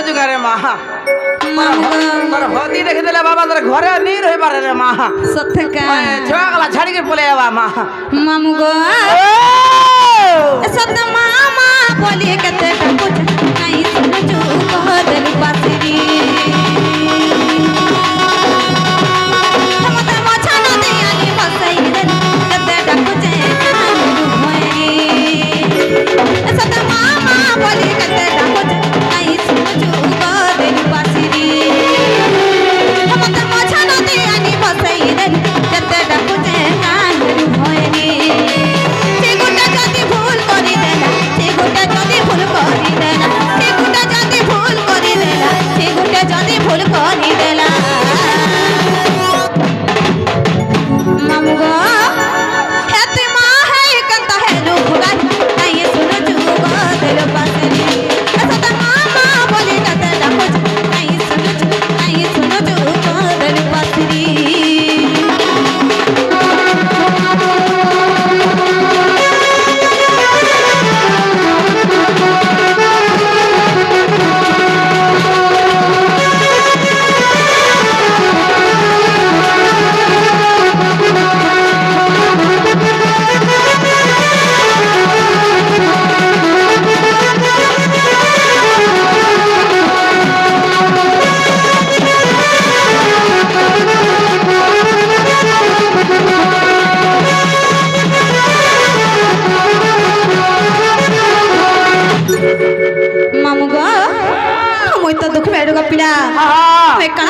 जुगारे माँ तर होती देख देले बाबा तर घरे नहीं रह पारे रे माँ सत्य का छोकला छाड़ी के बोले आवा माँ मामू गो सत्य मामा बोली कते कुछ नहीं सुन जो दिल पासरी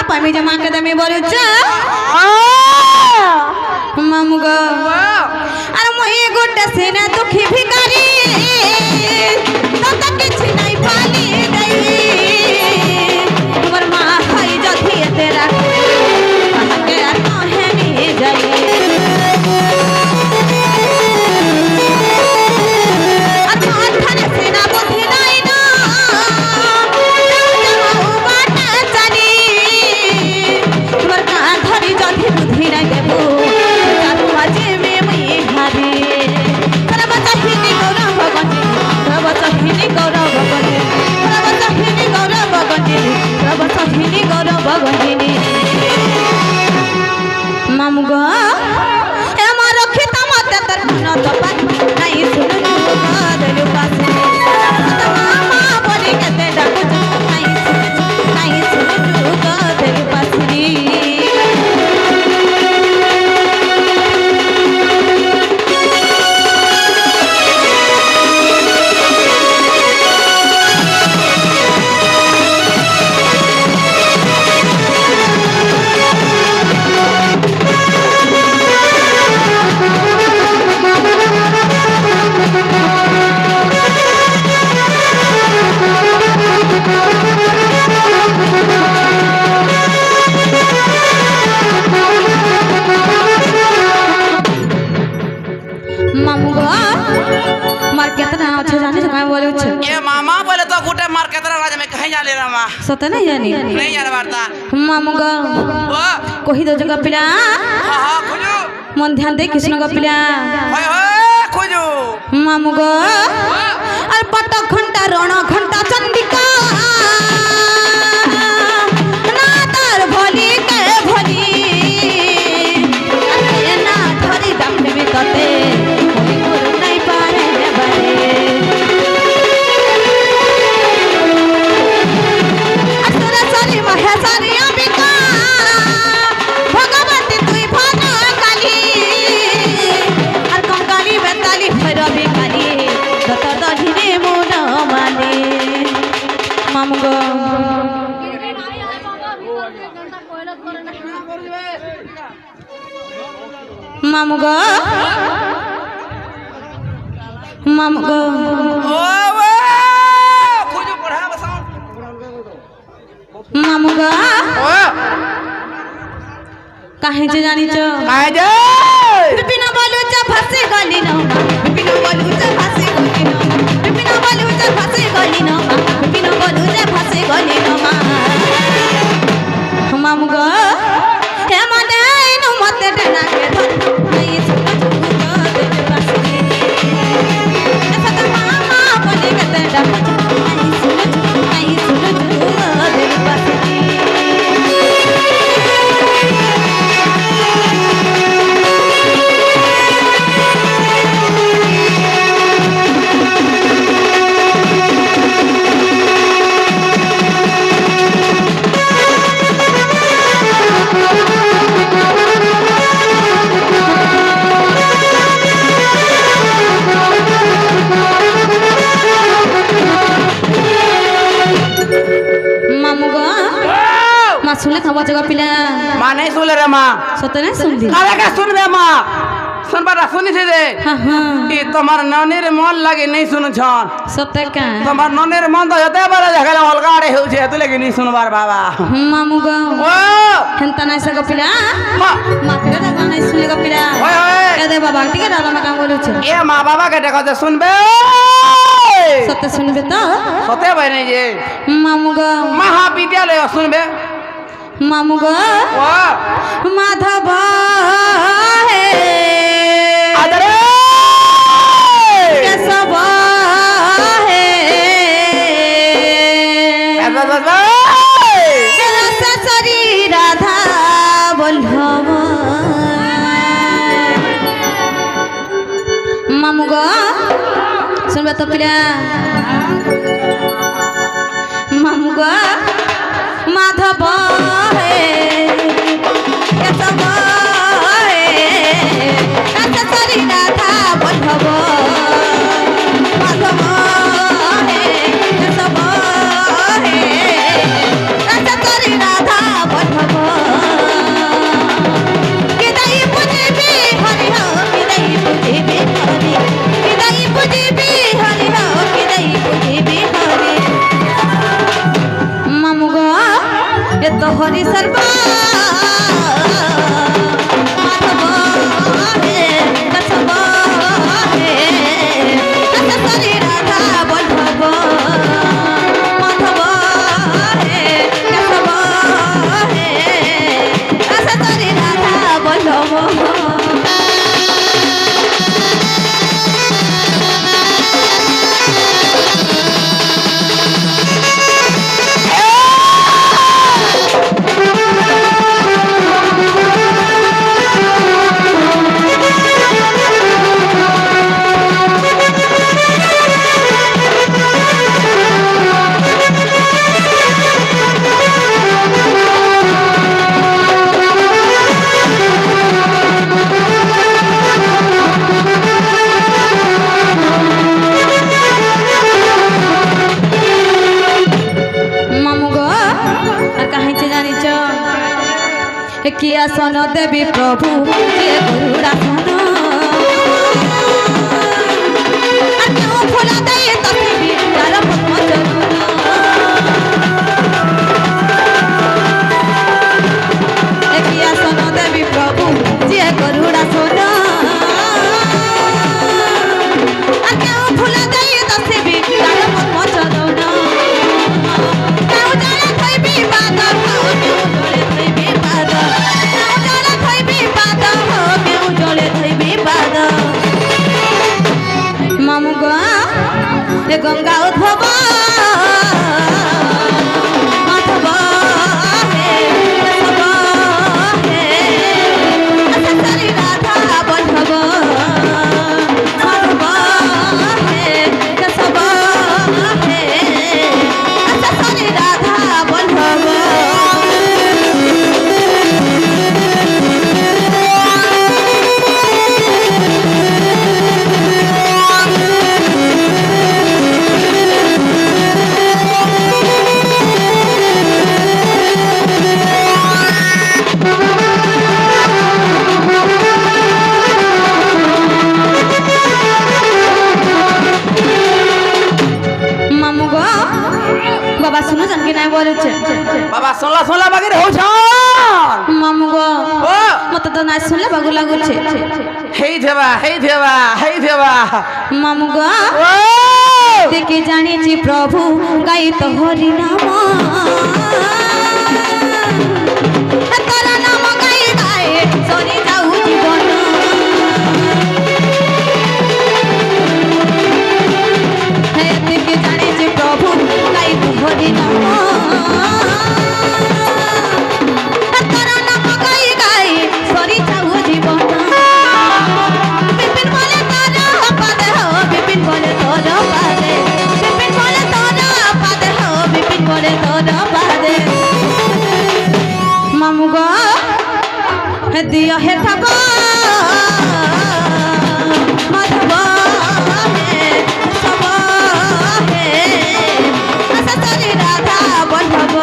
पामी जमा के दमे बोलू मामू गो अरे मोई गोटे सेना दुखी भिखारी तत किछि नहीं पाली गई तुमर मां खाई जथी तेरा के कहे नहीं जाई अथाने सेना बुद्धि नहीं ना बुद्धि नहीं देबू चारू माजे में मैं हारी करब चाहिनी गौरव भगवती करब चाहिनी गौरव भगवती करब चाहिनी गौरव भगवती करब चाहिनी गौरव भगवती मामू गो ए मारो खिता मते तर न तो पानी नहीं सुन दिल पासे मामा बोली कते डाकू नहीं सुन दिल पासरी मामू गो मार कितना अच्छा जाने से काय बोले छ ये मामा बोले तो गुटे मार कितना राज में कहीं जा ले रहा माँ सत नहीं जानी नहीं जाने वार्ता मामू गो कोही दो जगह पिला हाँ हाँ खुजू मन ध्यान दे कृष्ण का पिला होय खुजू मामू गो अरे पट घंटा रण घंटा चंडिका नातर भोली के भोली अरे ना धरी दम में कते मामू गो मामू गो मामू गो मामू गो काहे जे जानी छ काहे जे बिना बोलू छ फसे गली न बिना बोलू छ फसे गली न बिना बोलू छ फसे गली न बिना बोलू छ फसे गली न मामू गो हे मने नु मते डना के नहीं सुन जो दे पासरी ऐसा तो मामा बोले के डा नहीं सुन শুনলে থবা জগা পিলা মা নাই শুনলে রে মা সতে না শুনলি কাকে শুনবে মা শুনবাটা শুনিছে যে হ্যাঁ হ্যাঁ ই তোমার ননের মন লাগে নেই শুনছন সতে কা তোমার ননের মন তো যেতে পারে দেখালে অলগা আড়ে হচ্ছে এত লাগে নেই শুনবার বাবা মামু গো ও হেনতা নাই সা গপিলা মা মাকে দাদা নাই শুনলে গপিলা ওই ওই এদে বাবা টিকে দাদা মা কাম বলছে এ মা বাবাকে দেখা যে শুনবে সতে শুনবে তো সতে ভাই নাই যে মামু গো মহাবিদ্যালয় শুনবে মামু গো ও মাধব হে আদরে কেশব হে রসরি রাধা বল্লভ মামু গো শুনবে তো পিলা মামু গো মাধব হে কেশব হে রসরি রাধা বল্লভ মাধব হে কেশব হে রসরি রাধা বল্লভ কিদাই বুঝিবি হরি হো কিদাই বুঝিবি হরি কিদাই বুঝিবি হরি হো কিদাই বুঝিবি হরি মামু গো এ তো হরি সর্বা মাধব হে কেশব হে রসরি রাধা বল্লভ মাধব হে কেশব হে রসরি রাধা বল্লভ মামু গো আর কাহিছে জানিছ কি আসন দেবী প্রভু যে গরুড়াসন আর কেউ ফুল দেয় তথাপি তার পদ্মচরণ কি আসন দেবী প্রভু যে গরুড়াসন আর কেউ ফুল দেয় তথাপি তার পদ্মচরণ কেউ জলে থইবি পাদ কেউ জলে থইবি পাদ কেউ জলে থইবি পাদ কেউ জলে থইবি পাদ মামু গো এ গঙ্গা উদ্ভব মাধব হে কেশব হে রসরি রাধা বল্লভ মাধব হে কেশব হে রসরি রাধা বল্লভ মামু গো বাবা শুনো জানকি নাই বলেছে বাবা সোলা সোলা বাগির হউছ মামু গো ও মতে তো নাই শুনলে বাগু লাগুছে হেই দেবা হেই দেবা হেই দেবা মামু গো ও দেখে জানিছি প্রভু গাই তো হরি নাম তার নাম গাই গাই সরি যাও জীবন দেখে জানিছি প্রভু গাই তো হরি নাম তার নাম গাই গাই সরি যাও জীবন বিপিন বলে তোর পাদে হো বিপিন বলে তোর পাদে বিপিন বলে তোর পাদে হো বিপিন বলে তোর পাদে মামু গো দিও হে থাক মাধব হে সব হে রসরি রাধা বল্লভ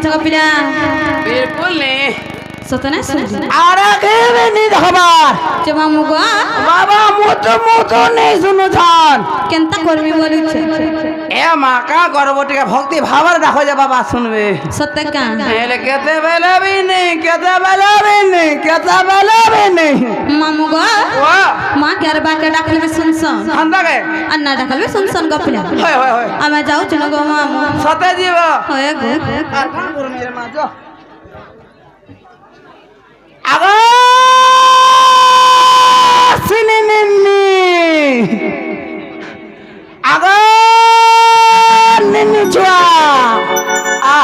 ভাবছ পিলা बिल्कुल नहीं সতনা শুনে आरा के में नहीं खबर যে মামু গো बाबा मुतो नहीं सुनो छन কেনতা করবি বলুছে ए मां का करबो टिके भक्ति भावर राखो जे बाबा सुनबे সত্য কা पहले कहते बेले भी नहीं মামু গো वाह মা কে আর বাকে ডাকলে শুনছন हंदा के আর না ডাকলে শুনছন গো পিলা होय আমি যাউছ না গো মামু सते जीव হয় গো আর কাম করো मेरे मां जो আগো সিনিনি আগো নিনি ছুয়া আ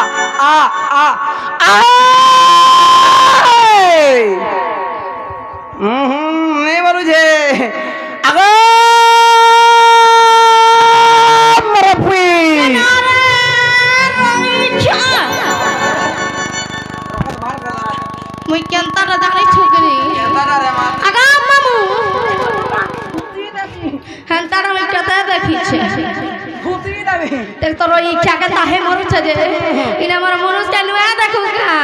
नहीं बोलू जे আগো मेरा पुई মুই কেনতা ডাকলে ছুকরি আগা মামু হেনতারা মুই কত দেখিছে দেখ তোর ওই ইচ্ছাকে তাহে মরুছে যে ইনা আমার মনুষ চালুয়া দেখু কা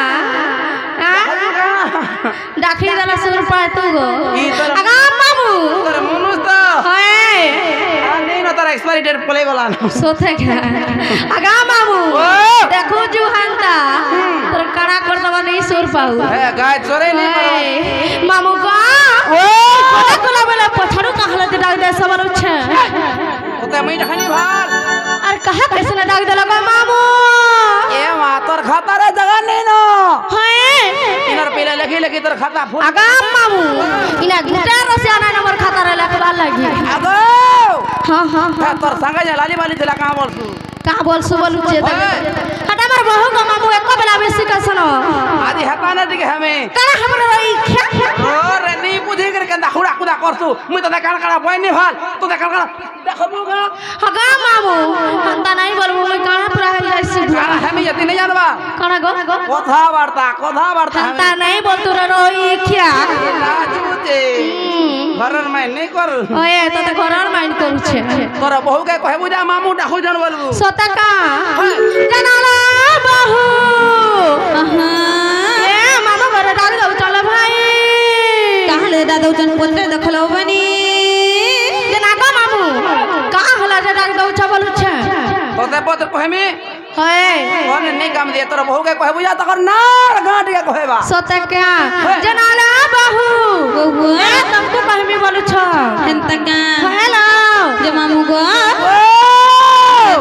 ডাকি দালা সুর পায় তু গো আগা মামু তোর মনুষ তো হয় নেই না তার এক্সপায়ারি ডেট পলে গলান সোথে কা আগা মামু ও দেখো জুহানতা তোর কাড়া কর দবা নেই সুর পাউ হ্যাঁ গায় চরে নেই মামু গো ও কোলা কোলা বলে পছাড়ু কাহলাতে ডাক দে সবার উচ্ছে ওতে আমি দেখানি ভাল আর কাহা कैसे না ডাক দেলা গো মামু এ মা তোর খাতারে জায়গা নেই না হয় ইনার পেলে লেখি তোর খাতা ফুল আগা মামু ইনা গিটার রসে আনা নম্বর খাতারে লেখবার লাগি আগো হ্যাঁ হ্যাঁ হ্যাঁ তোর সঙ্গে যে লালি বালি দিলা কাঁ বলছু কা বলছু বলুছে হাটা আমার বহু গো মামু এক বেলা বেশি কাছন আদি হাতানে দিকে হামে কারা हमरा রই খা ওরে নি বুঝি করে কেন্দা খুড়া কুদা করছু মুই তো দেখান কাড়া বইনি ভাল তো দেখান কাড়া দেখবো গা আগা মামু হাতা নাই বলবো মই কারা প্রায় যাইছি কাড়া হামে যেতে নেই জানবা কারা গো কথা বার্তা হাতা নাই বলতো রই খা রাজুতে ঘরের মাই নেই কর ওই তাতে ঘরের মাইন্ড করছে তোর বহুকে কহে যা মামু ডাকু জান বলবু সতকা জানালা বাহু এ মামা ঘরে ডাক দাও চলো ভাই কাহলে দাদা উজন পত্রে দেখলো বানি যে না গো মামু কা হলা যে ডাক দাও ছ বলছে তোতে পত্র কহেমি হয় কোন নেই কাম দিয়ে তোর বহুকে কহে যা তখন না গাঁটিকে কহেবা সতকা জানালা বাহু এ তুমকো কহমি বলছ হেনতকা হ্যালো যে মামু গো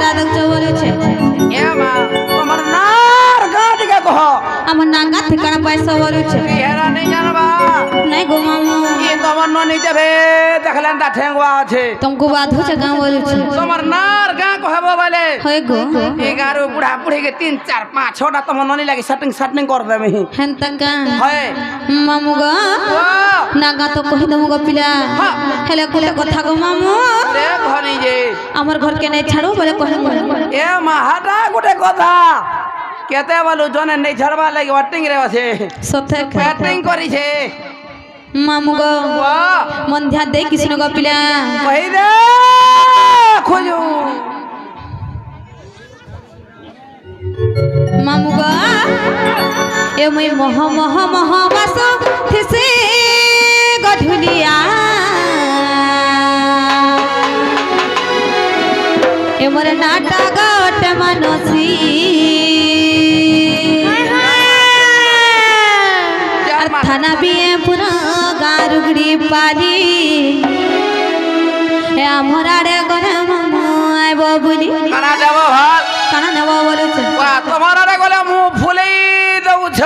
দাদা ছ বলছে এ মা তোমার নার গাঁটিকে কহ আমার নাঙ্গা ঠিকানা পয়সা বলছে হেরা নেই জানবা নাই গো মামু ये তোমার ননি যাবে দেখলেন তা ঠেঙ্গুয়া আছে तुमको बात हो जगह बोलছে তোমার নার গাঁ কহেব বলে হয় গো 11 বুড়া বুড়ি के 3 4 5 6টা তোমার ননি লাগি সেটিং कर দেবে হেনতকা হয় মামু গো ও নাঙ্গা তো কহি দমু গো পিলা হেলে কোলে কথা গো মামু রে ঘনি যে আমার ঘর কে নাই ছাড়ো বলে কহি এ মা হাটা গোটে কথা কেতে বলু জনে নেই ছাড়বা লাগি ওয়াটিং রে আছে সতে ব্যাটিং করিছে মামু গো ও মন ধ্যান দে কৃষ্ণ গো পিলা কই দে খুজু মামু গো এ মই মহ বাস থিসে গধুলিয়া এ মোর নাটা গট মানসী থানা বিয়ে পুরো গারুগড়ি পালি এ আমার আড়ে গরে মামু আইব বলি কানা দেব ভাল কানা নেব বলেছে ওয়া তোমার আরে গলে মু ফুলেই দউছ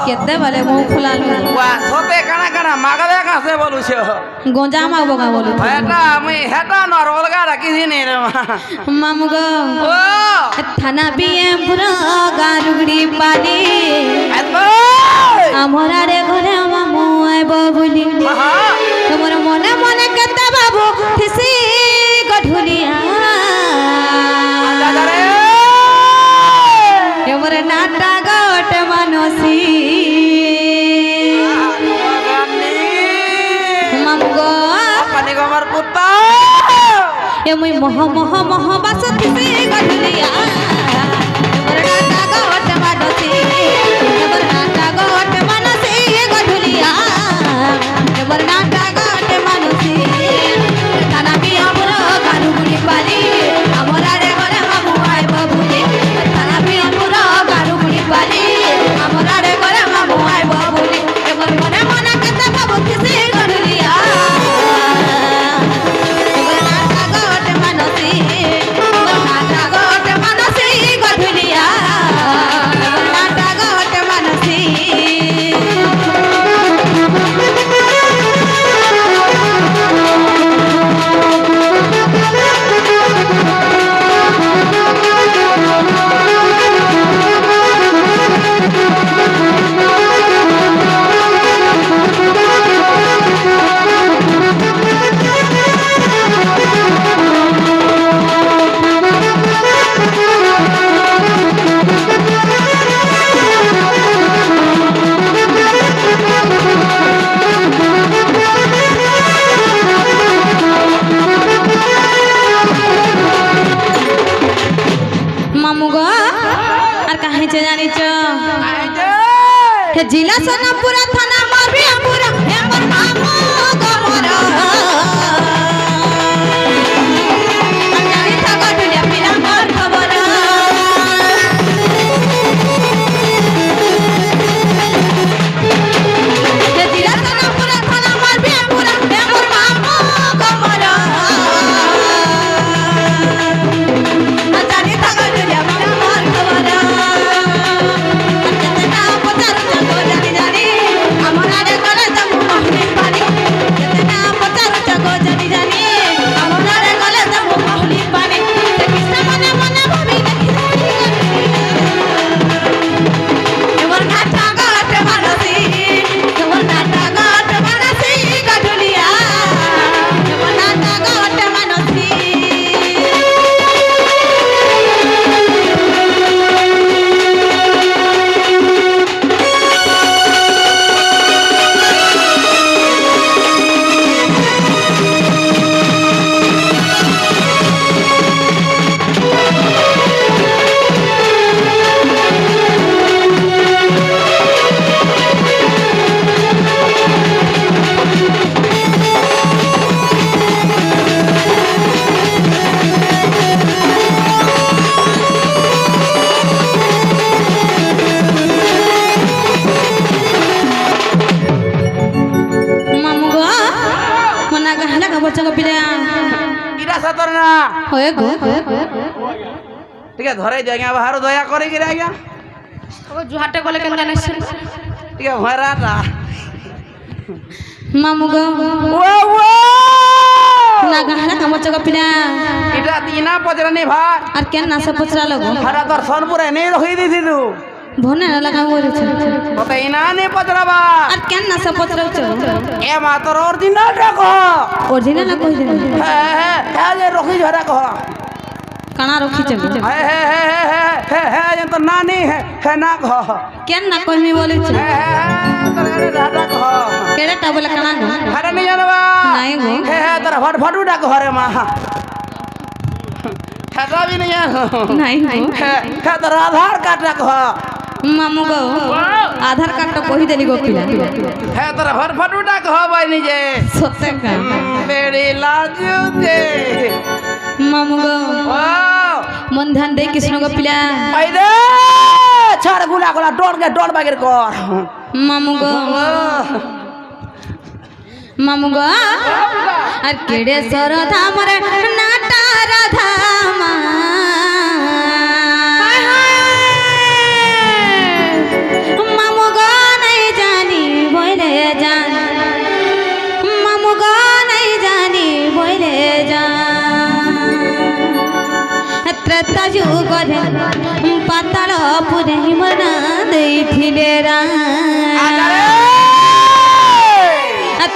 কেতে বলে মুখ ফুলালু ওয়া সতে কানা কানা মাগলে কাছে বলুছ গোঁজা মাগবো গা বলু হেটা আমি হেটা নর অলগা রাখিছি নি রে মা মামু গো ও থানা বিয়ে পুরো গারুগড়ি পালি আমার আড়ে ঘরে মামু আইব বলি আহা তোমার মনে মনে কেতে বাবু থিসি গধুলিয়া দাদা রে এমর নাটা গট মানসী মামু গো পানি গমার পুত্তা এ মুই মহ বাস থিসি গধুলিয়া এমর নাটা গট মানসী जिला सोनापुरा थाना मारबियापुरा हमर मामू गमरा अंजानी थाका दुनिया पिला मार खबर जिला सोनापुरा थाना मारबियापुरा हमर मामू गमरा अंजानी थाका दुनिया पिला मार खबर ठीक है धरे जाएंगे बाहर दया करेगी रे आज्ञा वो जुहाटे कोले केन जाने ठीक है भराटा मामू गो वो ना गहना का बच्चा का पिला इटा तीना पजरा नहीं भार और केन ना सब पचरा लगो हरा दर्शन पूरा नहीं रखी दी थी तू भोने ना लगा वो रे तो इना नहीं पजरा बा और केन ना सब पचरा ए मातर ओरिजिनल रखो ओरिजिनल ना कोई दे है ये रखी झरा कहो कणा रखी चल है ये तो ना नहीं है ना कहो केन ना कोई में बोले छ है तो राधा कहो केड़े टा बोले कणा गो हरे नहीं जानवा नहीं गो है तेरा फट फटूटा घरे मां खाता भी नहीं है नहीं गो है तो आधार कार्ड रखो मामू गो आधार कार्ड तो कोही देली गो पिला है तेरा फट फटूटा कहो भाई नहीं जे सोते का मेरी लाजू दे मामू गो मन ध्यान दे कृष्ण गो पिला पहले छाड़ गुला गुला डोल बागिर कर मामू गो मामू गो और केड़े सर धाम रे नाटा राधा मामू गो नहीं जानी बोले जान मामू गो नहीं जानी बोले जान त्रता जुगरे पाताल पुरे मना देथिले रा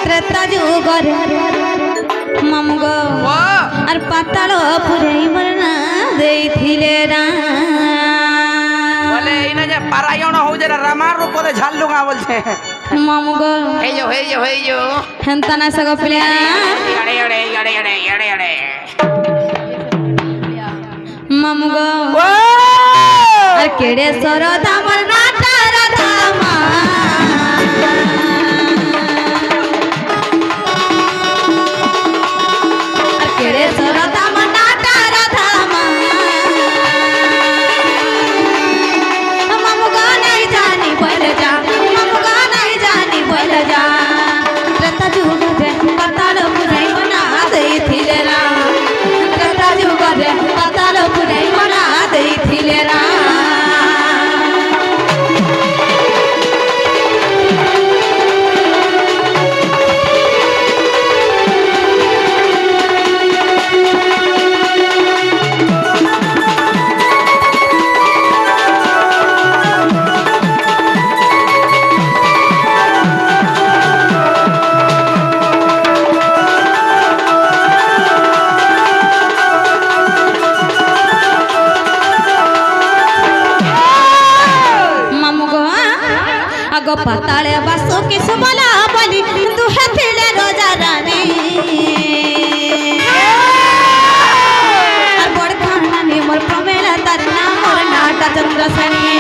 त्रता जुगरे मामू गो और पाताल पुरे मना देथिले रा बोले इने जे पारायण हो जे रामार रूप दे झालुगा बोलछे मामू गो हे जो हंता ना सगो पिला अड़े मामू गो और केड़े सर दामर नाटा राधा मा और केड़े सर दामर नाटा राधा मा मामू गो नहीं जानी बोल जा मामू गो नहीं जानी बोल जा त्रता जुग दे पताल पुरै बना दे थिले रा त्रता जुग दे पताल पुरै बना दे थिले रा गो पताले बसो के सुमला बली दुहे थिले रोजा रानी और बड़ खाना ने मोर प्रमेला तरना मोर नाटा चंद्र सनी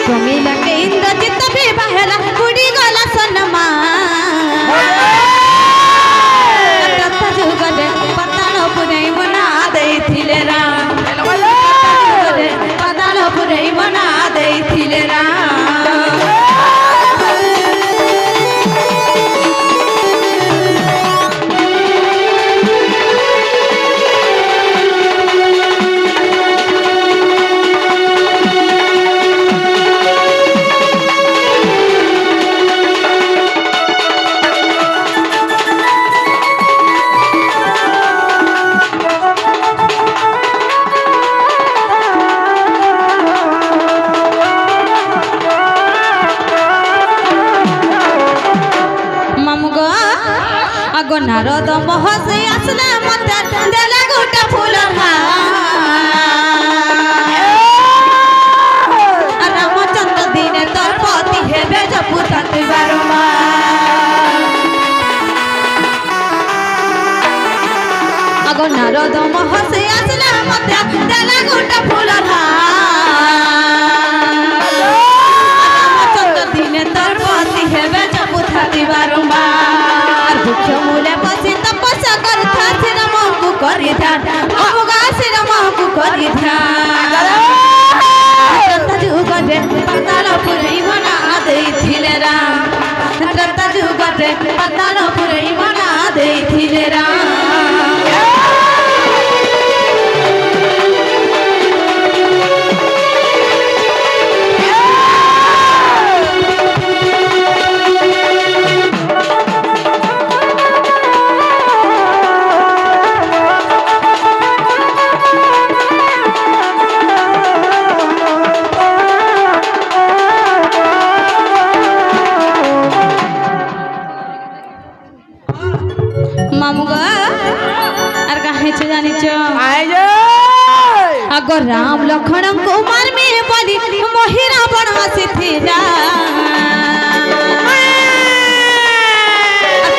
ପ୍ରମିଳାକେ ଇନ୍ଦ୍ରଜିତ ବିବାହ ହେଲା ବୁଡ଼ିଗଲା ସନ୍ମା ତ୍ରେତା ଯୁଗରେ ପାତାଳ ପୁରେଇ ମନା ଦେଇଥିଲେ ରାମ ପାତାଳ ପୁରେଇ ମନା ଦେଇଥିଲେ ରାମ নারদ মহাশয় আসলে মতে দেলা গোটা ফুলর হার রামচন্দ্র দিনে তোর পতি হেবে জপু তাতে বারমা আগো নারদ মহাশয় আসলে মতে দেলা গোটা ফুলর হার রামচন্দ্র দিনে তোর পতি হেবে জপু তাতে বারমা বৃক্ষ মূলে বসি তপস্যা করথা শ্রীরামଙ୍କୁ କରି ଧ୍ୟାନ ଅମୁଗା ଶ୍ରୀରାମଙ୍କୁ କରି ଧ୍ୟାନ ତ୍ରେତା ଯୁଗରେ ପାତାଳ ପୁରେଇ ମନା ଦେଇଥିଲେ ରାମ ତ୍ରେତା ଯୁଗରେ ପାତାଳ ପୁରେଇ ମନା ଦେଇଥିଲେ ରାମ आगो राम लखन कुमार में बलि मोहि रावण आसीथिला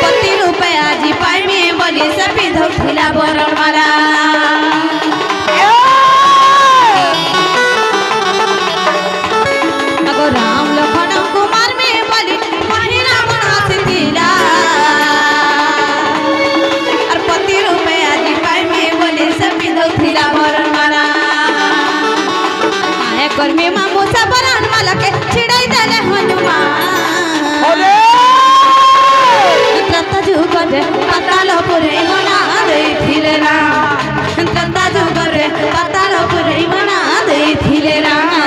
पति रूपे आजी पाई में बलि से पिंधौथिला बरमाला आगो राम लखन कुमार में बलि मोहि रावण आसीथिला और पति रूपे आजी पाई में बलि से पिंधौथिला बरमाला कर्मी मामू सबरान मालके छिड़ाई देले हनुमान त्रता जुगरे पाताल पुरेई मना ଦେଇଥିଲେ ରାମ त्रता जुगरे पाताल पुरेई मना ଦେଇଥିଲେ ରାମ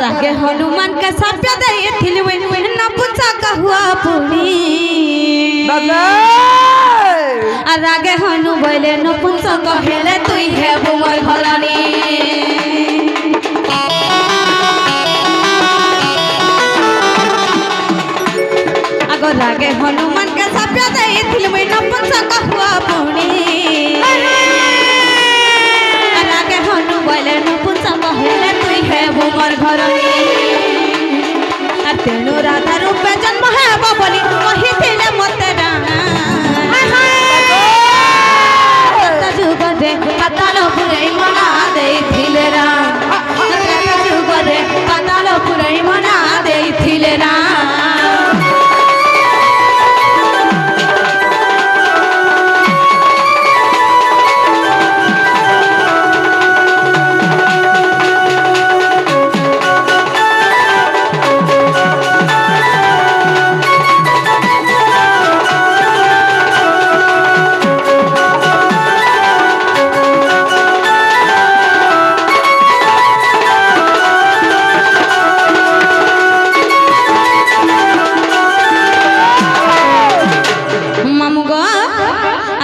आगे हनुमान के साप्य देथिल न पूछा कहुआ पुनी आगे हनु बोले न पूछा कहेले तुई हेबु मोर घरानी आगो रागे हनुमान के साप्य देथिल न पूछा कहुआ पुनी आगे हनु बोले न पूछा कहेले तुई हेबु मोर घरानी तेणु राधा रूपे जन्म हेब बोली कहिथिले मते त्रता जुगरे पाताल पुरेई मना ଦେଇଥିଲେ ରାମ त्रता जुगरे पाताल पुरेई मना ଦେଇଥିଲେ ରାମ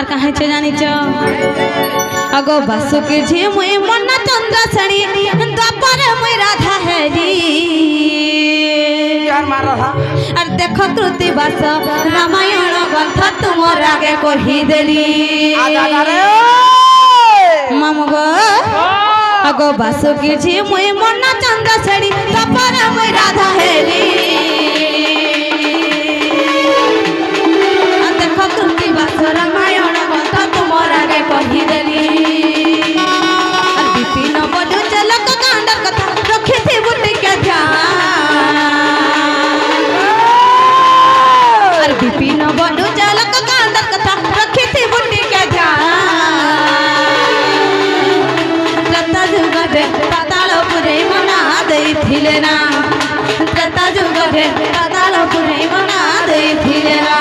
আর কাহেছে জানিছ আগো বাসুকে ঝে মুই মন্না চন্দ্র শ্রেণী দ্বাপরে মুই রাধা হেরি यार मार रहा আর দেখো কৃতি বাস রামায়ণ গ্রন্থ তোমার আগে কহি দেলি आजा रे মামু গো আগো বাসুকে ঝে মুই মন্না চন্দ্র শ্রেণী দ্বাপরে মুই রাধা হেরি আর দেখো কৃতি বাস রামায়ণ গ্রন্থ তোমার আগে কহি দেলি আর বিপিন বড় চলক কাণ্ডর কথা রখিথি বুটি কে ধ্যান আর বিপিন বড় চলক কাণ্ডর কথা রখিথি বুটি কে ধ্যান ত্রেতা যুগরে পাতালপুরে মনা দেইଥିଲେ না ত্রেতা যুগরে পাতালপুরে মনা দেইଥିଲେ না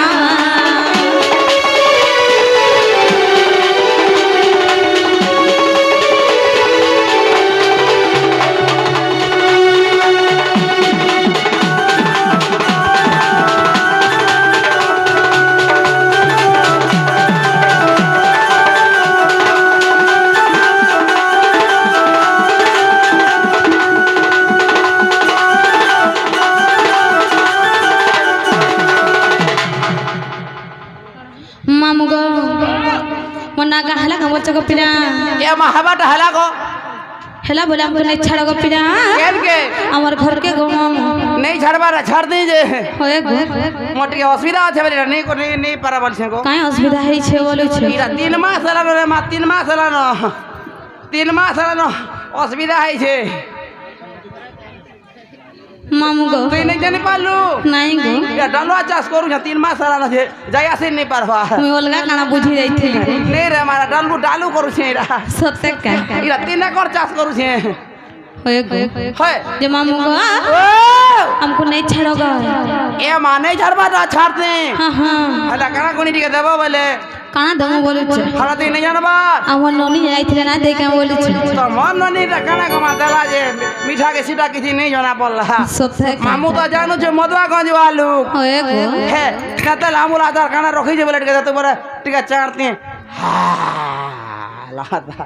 মামু গো মনা গাহলা গামচ গপিরা ये महाबाट हला को হেলা বলে আমকে নাই ছাড় গপিরা केन के আমার ঘরকে গো মামু नहीं छड़बा छाड़ दीजे হয়ে গো मोटी असुविधा আছে বলে नहीं को नहीं पारा बोलछे को কাই অসুবিধা হইছে বলছে इरा 3 मास हलानो रे मा 3 मास हलानो 3 मास हलानो असुविधा হইছে মামু গো তুই नहीं জানি পারলু নাই গো या डालवा चाष करू 3 मास हलानो छे जाय आसे नहीं पारबा মুই অলগা কানা বুঝি যাইଥିଲି नहीं रे मारा डालू करू छे इरा সত্যি কা इरा 3 एकड़ चाष करू छे হয়ে গো है যে মামু গো ओ हमको नहीं छाड़ो गो ए माने छड़बा तो छाड़ते हाँ हाँ हला काना कोनी टिके देबो बोले কানা দেবো বলছে हला तुई नहीं जानबा আমার ননি যাইছিলে না দেখে বলছে तो मन ननी काना कमा देला जे मीठा के सीटा किसी नहीं जाना पड़ला সত্যি কা मामू तो जानू छे मधुआ गंज वालू হয়ে গো है कतल आमूल आधार काना रखी जे बोले टिके तो बोले टिके चाड़ते हा लादा